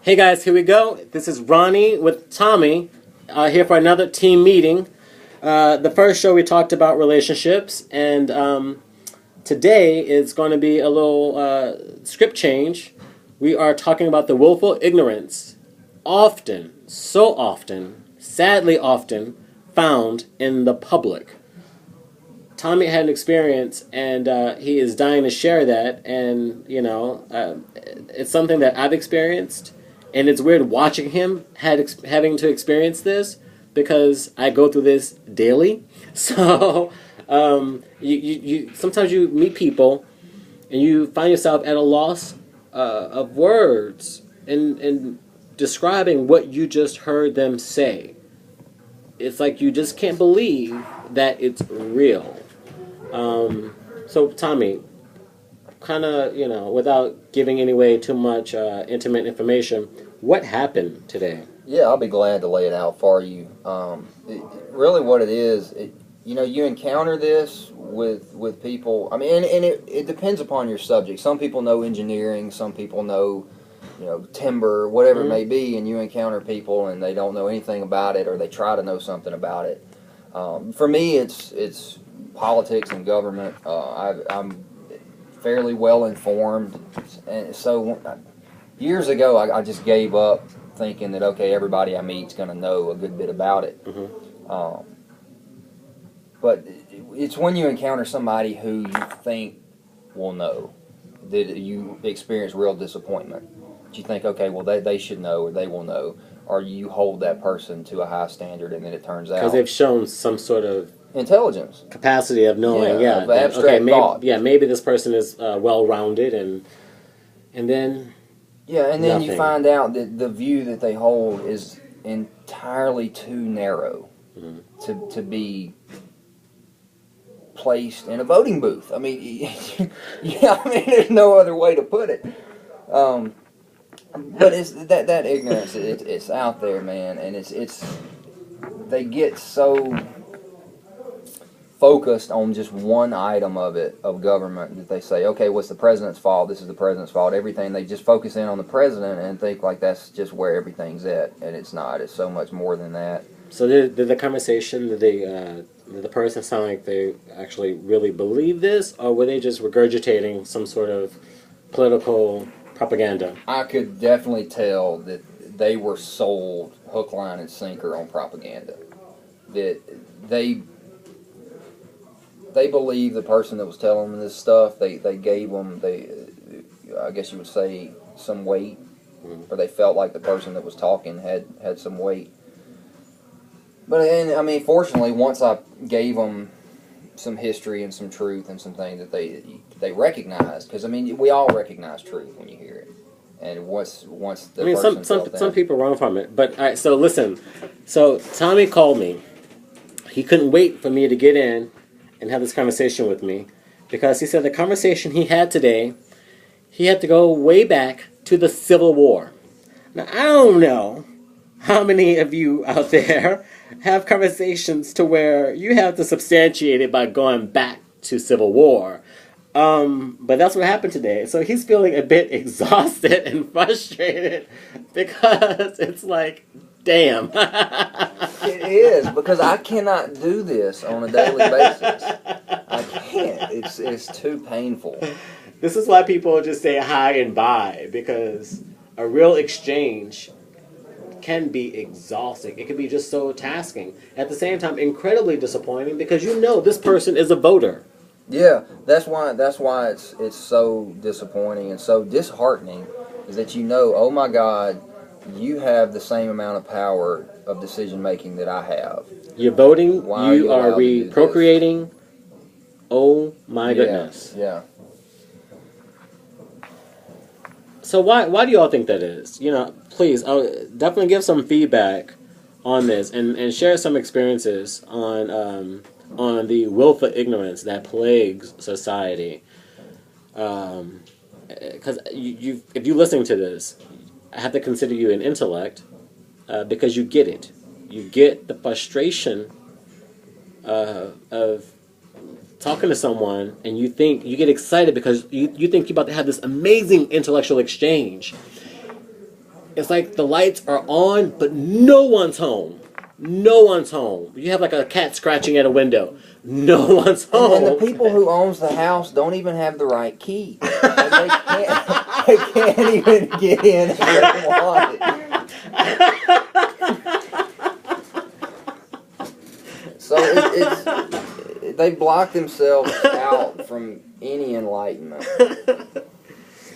Hey guys, here we go. This is Ronnie with Tommy here for another team meeting. The first show we talked about relationships, and today is going to be a little script change. We are talking about the willful ignorance, often, so often, sadly often, found in the public. Tommy had an experience, and he is dying to share that, and, it's something that I've experienced. And it's weird watching him having to experience this because I go through this daily. So you sometimes you meet people and you find yourself at a loss of words in describing what you just heard them say. It's like you just can't believe that it's real. So Tommy, kind of, without giving away too much intimate information, what happened today? Yeah, I'll be glad to lay it out for you. Really what it is, you encounter this with people. I mean, and it depends upon your subject. Some people know engineering, some people know, timber, whatever it may be, and you encounter people and they don't know anything about it or they try to know something about it. For me, it's politics and government. I'm fairly well informed, and so years ago I just gave up thinking that okay, everybody I meet is going to know a good bit about it. But it's when you encounter somebody who you think will know that you experience real disappointment. You think okay, well they should know or they will know, or you hold that person to a high standard and then it turns out because they've shown some sort of intelligence, capacity of knowing, of abstract thought. Maybe this person is well-rounded, and then and then nothing. You find out that the view that they hold is entirely too narrow to be placed in a voting booth. I mean, there's no other way to put it. But it's that ignorance. It's out there, man, and it's they get so focused on just one item of government that they say, okay, what's the president's fault? This is the president's fault. Everything, they just focus in on the president and think like that's just where everything's at, and it's not. It's so much more than that. So did the conversation, did the person sound like they actually really believe this, or were they just regurgitating some sort of political propaganda? I could definitely tell that they were sold hook, line, and sinker on propaganda. That they believed the person that was telling them this stuff. They gave them, I guess you would say, some weight, or they felt like the person that was talking had some weight. But fortunately, once I gave them some history and some truth and some things that they recognized, because we all recognize truth when you hear it. And once the person some people run from it. But all right, so listen. So Tommy called me. He couldn't wait for me to get in and have this conversation with me, because he said the conversation he had today, he had to go way back to the Civil War. Now, I don't know how many of you out there have conversations to where you have to substantiate it by going back to Civil War. But that's what happened today. So he's feeling a bit exhausted and frustrated because it's like, damn. It is, because I cannot do this on a daily basis. I can't. It's too painful. This is why people just say hi and bye, because a real exchange can be exhausting. It can be just so tasking. At the same time, incredibly disappointing, because this person is a voter. Yeah, that's why it's so disappointing and so disheartening, is that oh my God, you have the same amount of power of decision making that I have. You're voting. Why you are procreating. Oh my goodness. Yeah. So why do y'all think that is? Please, definitely give some feedback on this and share some experiences on the willful ignorance that plagues society. Because if you're listening to this, I have to consider you an intellect, because you get it. You get the frustration of talking to someone, and you get excited because you think you're about to have this amazing intellectual exchange, it's like the lights are on, but no one's home. No one's home. You have like a cat scratching at a window. No one's home. And the people who owns the house don't even have the right key. They can't even get in if they want it. So they block themselves out from any enlightenment.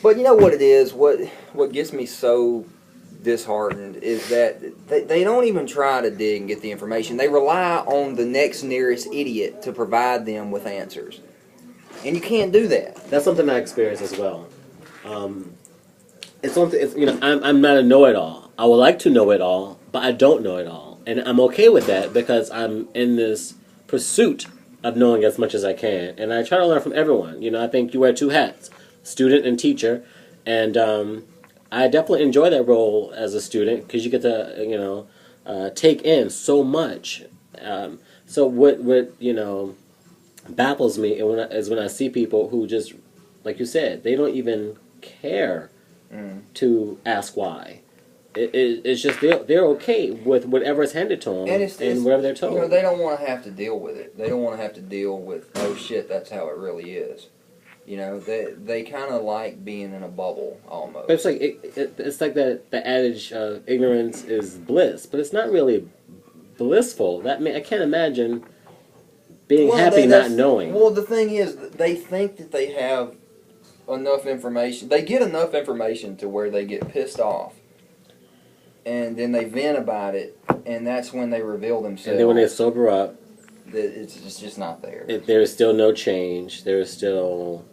But you know what it is? What gets me so disheartened is that they don't even try to dig and get the information. They rely on the next nearest idiot to provide them with answers. And you can't do that. That's something I experience as well. It's something. I'm not a know-it-all. I would like to know it all, but I don't know it all, and I'm okay with that because I'm in this pursuit of knowing as much as I can, and I try to learn from everyone. I think you wear two hats, student and teacher, and I definitely enjoy that role as a student because you get to take in so much. So what baffles me is when I see people who just, like you said, they don't even care to ask why. It's just they're okay with whatever is handed to them and whatever they're told. They don't want to have to deal with it. They don't want to have to deal with, oh shit, that's how it really is. They kind of like being in a bubble almost. But it's like it's like the adage of ignorance is bliss, but it's not really blissful. I can't imagine being happy not knowing. Well, the thing is, they think that they have enough information. They get enough information to where they get pissed off, and then they vent about it, and that's when they reveal themselves. And then when they sober up, it's just not there. There is still no change. There is still.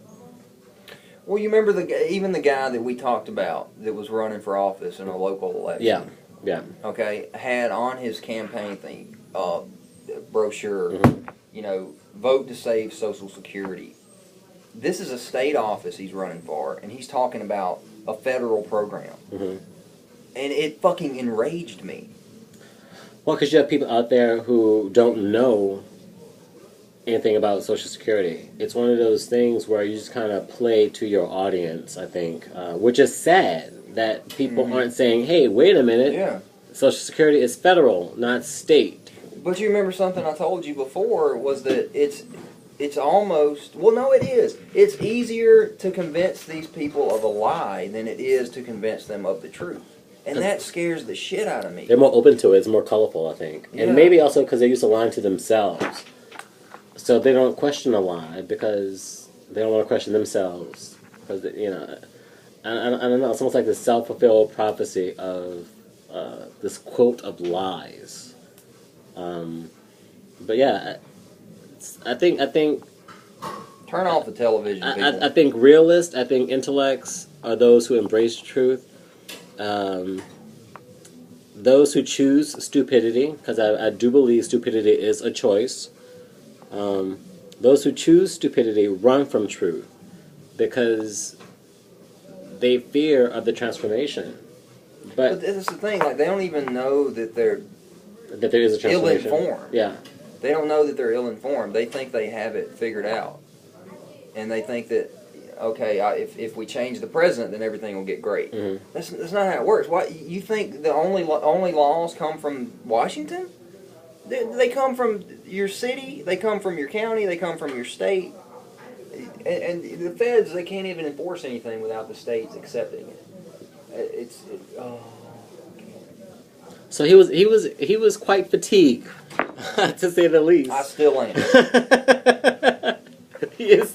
Well, you remember even the guy that we talked about that was running for office in a local election. Yeah. Okay, had on his campaign thing, brochure, vote to save Social Security. This is a state office he's running for, and he's talking about a federal program. And it fucking enraged me. Well, because you have people out there who don't know anything about Social Security. It's one of those things where you just kind of play to your audience, I think, which is sad that people aren't saying, hey, wait a minute. Yeah. Social Security is federal, not state. But you remember something I told you before was that it's almost, well, no, it is. It's easier to convince these people of a lie than it is to convince them of the truth. And that scares the shit out of me. They're more open to it. It's more colorful, I think. Yeah. And maybe also because they're used to lying to themselves. So they don't question a lie because they don't want to question themselves. Because, I don't know. It's almost like the self-fulfilled prophecy of this quote of lies. But yeah, I think. Turn off the television, people. I think realists, I think intellects are those who embrace truth. Those who choose stupidity, because I do believe stupidity is a choice. Those who choose stupidity run from truth because they fear of the transformation. But that's the thing. Like, they don't even know that there is a transformation. Ill-informed. Yeah. They don't know that they're ill-informed. They think they have it figured out, and they think that, okay, if we change the president, then everything will get great. That's not how it works. Why you think the only laws come from Washington? They come from your city. They come from your county. They come from your state. And the feds, they can't even enforce anything without the states accepting it. So he was quite fatigued, to say the least. I still am. He is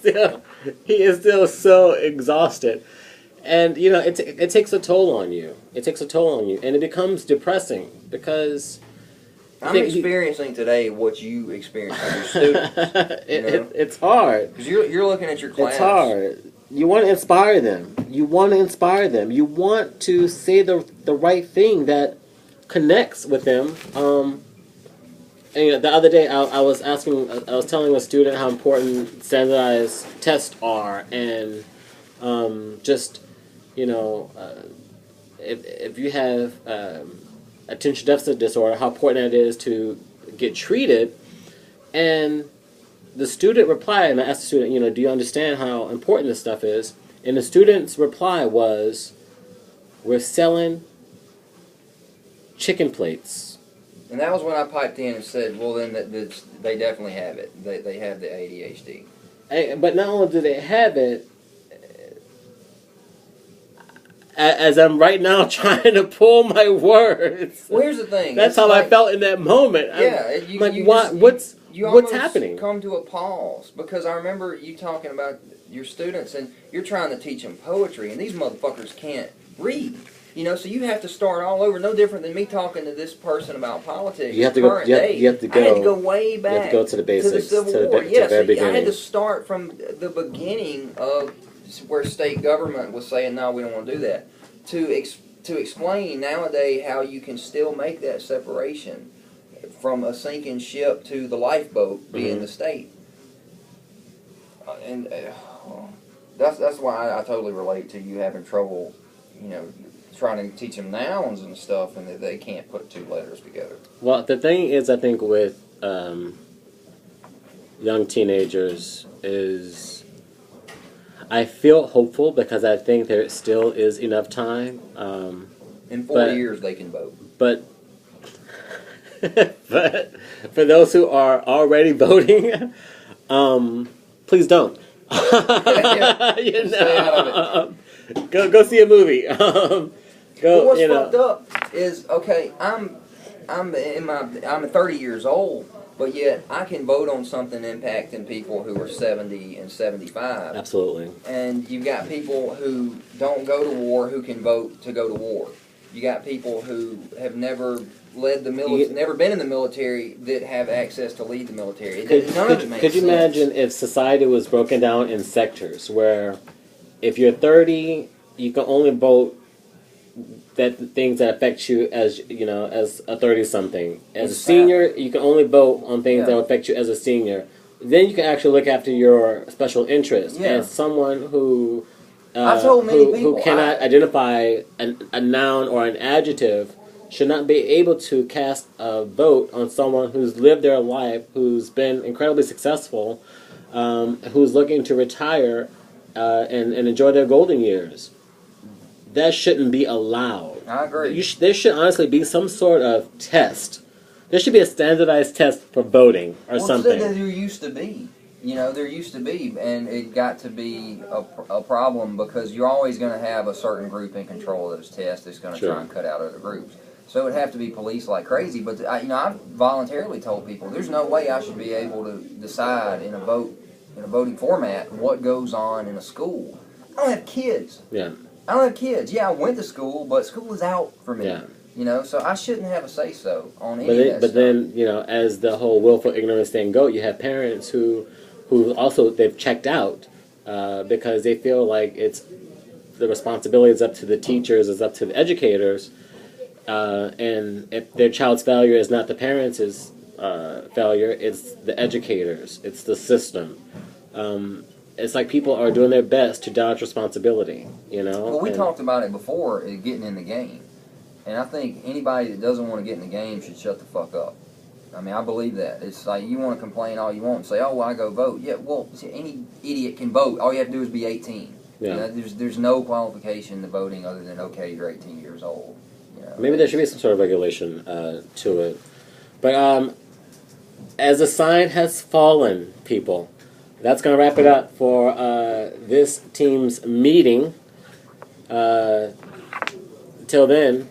still so exhausted, and it takes a toll on you. It takes a toll on you, and it becomes depressing because I'm experiencing today what you experience as your students. It's hard because you're looking at your class. It's hard. You want to inspire them. You want to say the right thing that connects with them. And the other day, I was telling a student how important standardized tests are, and if you have attention deficit disorder, how important it is to get treated. And the student replied, and I asked the student, do you understand how important this stuff is? And the student's reply was, we're selling chicken plates. And that was when I piped in and said, well, then they definitely have it. They have the ADHD. But not only do they have it, as I'm right now trying to pull my words. Well, here's the thing. That's how I felt in that moment. Yeah. What's almost happening? Come to a pause, because I remember you talking about your students, and you're trying to teach them poetry, and these motherfuckers can't read. You know, so you have to start all over. No different than me talking to this person about politics. You have to go. You have to go. I had to go way back. You have to go to the basics. To the Civil War. To the very beginning. I had to start from the beginning of where state government was saying, no, we don't want to do that. To explain nowadays how you can still make that separation from a sinking ship to the lifeboat being the state. That's why I totally relate to you having trouble, you know, trying to teach them nouns and stuff, and that they can't put two letters together. Well, the thing is, I think with young teenagers is, I feel hopeful because I think there still is enough time. In 4 years, they can vote. But but for those who are already voting, please don't. You know, go see a movie. But what's fucked up is, okay, I'm 30 years old, but yet I can vote on something impacting people who are 70 and 75. Absolutely. And you've got people who don't go to war who can vote to go to war. You got people who have never led the military, never been in the military, that have access to lead the military. None of it makes sense. Could you imagine if society was broken down in sectors where, if you're 30, you can only vote things that affect you as, you know, as a 30-something. As a senior, you can only vote on things that will affect you as a senior. Then you can actually look after your special interests. Yeah. As someone who I told many people who cannot identify a noun or an adjective should not be able to cast a vote on someone who's lived their life, who's been incredibly successful, who's looking to retire and enjoy their golden years. That shouldn't be allowed. I agree. There should honestly be some sort of test. There should be a standardized test for voting or something. There used to be. You know, there used to be, and it got to be a problem because you're always going to have a certain group in control of those tests that's going to try and cut out other groups. So it would have to be policed like crazy. But I've voluntarily told people there's no way I should be able to decide in a voting format what goes on in a school. I don't have kids. Yeah. I don't have kids. Yeah, I went to school, but school is out for me. Yeah. You know, so I shouldn't have a say-so on any of that But stuff. then, you know, as the whole willful ignorance thing goes, you have parents who also, they've checked out because they feel like the responsibility is up to the teachers, is up to the educators, and if their child's failure is not the parents' failure, it's the educators, it's the system. It's like people are doing their best to dodge responsibility, you know? Well, we talked about it before, getting in the game. And I think anybody that doesn't want to get in the game should shut the fuck up. I mean, I believe that. It's like, you want to complain all you want and say, oh, well, I go vote. Yeah, well, see, any idiot can vote. All you have to do is be 18. Yeah. You know, there's no qualification to voting other than, okay, you're 18 years old. You know? Maybe there should be some sort of regulation to it. But as the sign has fallen, people, that's going to wrap it up for this team's meeting. Till then,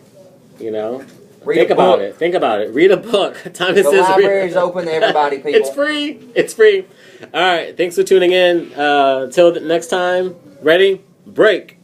you know, think about it. Think about it. Read a book. Time The library is open to everybody, people. It's free. It's free. All right. Thanks for tuning in. Till next time. Ready? Break.